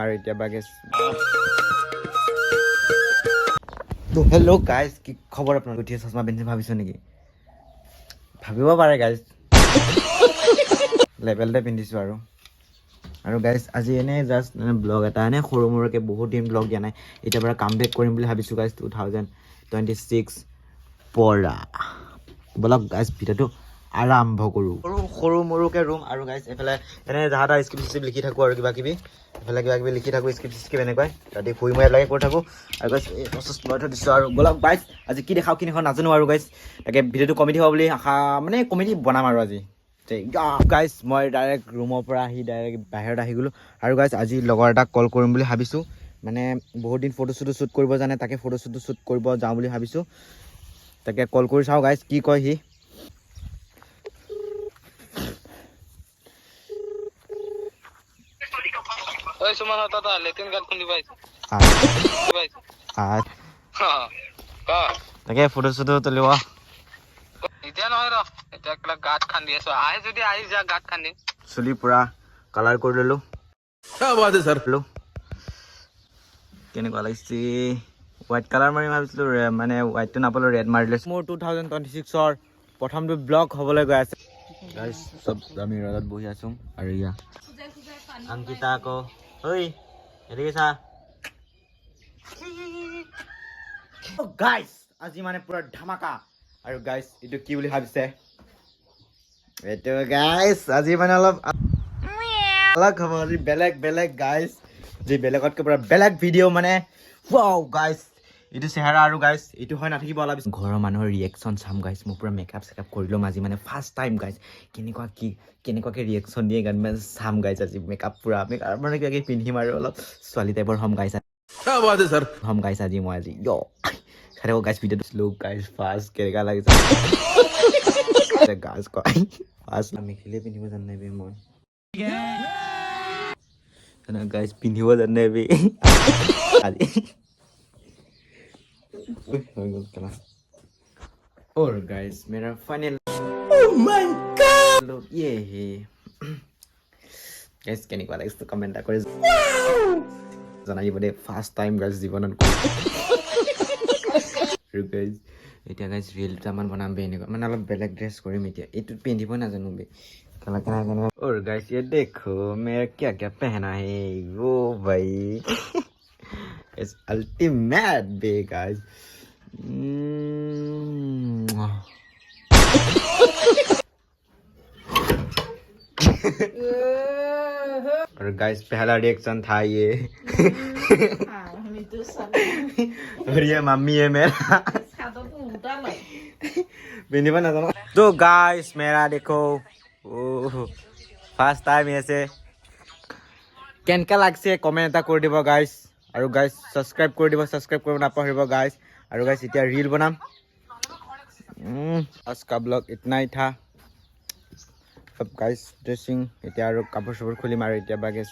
আৰু এতিয়া বাগে তো হেল্ল' গাইজ কি খবৰ আপোনালোক উঠি চশমা পিন্ধি ভাবিছো নেকি ভাবিব পাৰে গাইজ লেভেলতে পিন্ধিছো আৰু গাইজ আজি এনে জাষ্ট ব্লগ এটা এনে সৰু মৰুকে বহুত দিন ব্লগ দিয়া নাই এতিয়া পৰা কাম বেক কৰিম বুলি ভাবিছো গাইজ 2026 পৰা বলক গাইজ ভিডিঅ'টো আৰম্ভ কৰোঁ সৰু মৰুকে ৰুম আৰু গাইজ এফালে এনে যাহা তাহা স্ক্ৰিপ্ট লিখি থাকোঁ আৰু কিবা কিবি এফালে কিবা কিবি লিখি থাকোঁ স্ক্ৰিপ্ট এনেকুৱাই ৰাতি শুই মই এলাগে কৰি থাকোঁ আৰু গাইজ এই প্ৰচেছ লৈ থৈ দিছোঁ আৰু বলক গাইজ আজি কি দেখাওঁ কি নেখাওঁ নাজানো আৰু গাইজ তাকে ভিডিঅ'টো কমেডি হ'ব বুলি আশা মানে কমেডি বনাম আৰু আজি গাইজ মই ডাইৰেক্ট ৰুমৰ পৰা আহি ডাইৰেক্ট বাহিৰত আহি গ'লোঁ আৰু গাইজ আজি লগৰ এটাক কল কৰিম বুলি ভাবিছোঁ মানে বহুত দিন ফটো চটো শ্বুট কৰিব জানে তাকে ফটো চটো শ্বুট কৰিব যাওঁ বুলি ভাবিছোঁ তাকে কল কৰি চাওঁ গাইজ কি কয় সি सुमन होता था लेकिन कर खुली भाई তাকে ফটো চটো তুলিব এতিয়া নহয় ৰ এতিয়া একলা গাত খান্দি আছো আই যদি আই যা গাত খান্দি চুলি পুৰা কালাৰ কৰি ল'লোঁ কেনেকুৱা লাগিছে হোৱাইট কালাৰ মাৰি ভাবিছিলোঁ মানে হোৱাইটটো নাপালোঁ ৰেড মাৰি লৈছোঁ মোৰ 2026ৰ প্ৰথমটো ব্লগ হ'বলৈ গৈ আছে গাইজ চব আমি ৰ'দত বহি আছোঁ আৰু ইয়া অংকিতা আকৌ ঐ এদিকে চা গাইজ আজি মানে পুৰা ধামাকা আৰু গাইজ এইটো কি বুলি ভাবিছে এইটো গাইজ আজি মানে অলপ হ'ব আজি বেলেগ গাইজ যি বেলেগতকৈ পুৰা বেলেগ ভিডিঅ' মানে ৱাও গাইজ এইটো চেহেৰা আৰু গাইজ এইটো হয় নাথাকিব অলপ ঘৰৰ মানুহৰ ৰিয়েকশ্যন চাম গাইজ মই পুৰা মেকআপ চেকআপ কৰি ল'ম আজি মানে ফাৰ্ষ্ট টাইম গাইজ কেনেকুৱাকৈ ৰিয়েকশ্যন দিয়ে গান মানে চাম গাইজ আজি মেকআপ পুৰা মেকআপ মানে কিবাকিবি পিন্ধিম আৰু অলপ ছোৱালী টাইপৰ হ'ম গাইজ হ'ম গাইজ আজি মই আজি চাই থাকক গাইজ ভিডিঅ'টো শ্ল' গাইজ ফাৰ্ষ্ট কেনেকুৱা লাগিছে গাইজ কয় ফাৰ্ষ্ট মেখেলিয়ে পিন্ধিব জানো নাই বে মই গাইজ পিন্ধিব জানো নাই বে আজি হৈ গ'ল কেলা और गाइस मेरा फाइनल ओह माय गॉड ये है गाइस কেনেকুৱা লাগিছে কমেন্ট কৰি জনাই দিব দে ফাৰ্ষ্ট টাইম গাইস জীৱনত আৰু গাইস এতিয়া গাইস ৰিল টামান বনাম বে এনেকুৱা মানে অলপ বেলেগ ড্ৰেছ কৰিম এতিয়া এইটো পিন্ধিব নাজানো বে কেলা और गाइस ये देखो मेरा क्या क्या पहना है वो भाई इट्स अल्टीमेट बे गाइस और गाइस पहला रिएक्शन था ये और ये मम्मी है मेरा तो गाइस मेरा देखो फर्स्ट टाइम ऐसे কেনেকা লাগছে কমেন্ট এটা কৰি দিব গাইস আৰু গাইস সাবস্ক্ৰাইব কৰি দিব সাবস্ক্ৰাইব কৰিব নাপাহৰিব গাইস আৰু গাইস এতিয়া रील बनाम आज का ब्लॉग इतना ही था सब गाइस ड्रेसिंग এতিয়া আৰু কাপোৰ চাপোৰ খুলিম আৰু এতিয়া বাগে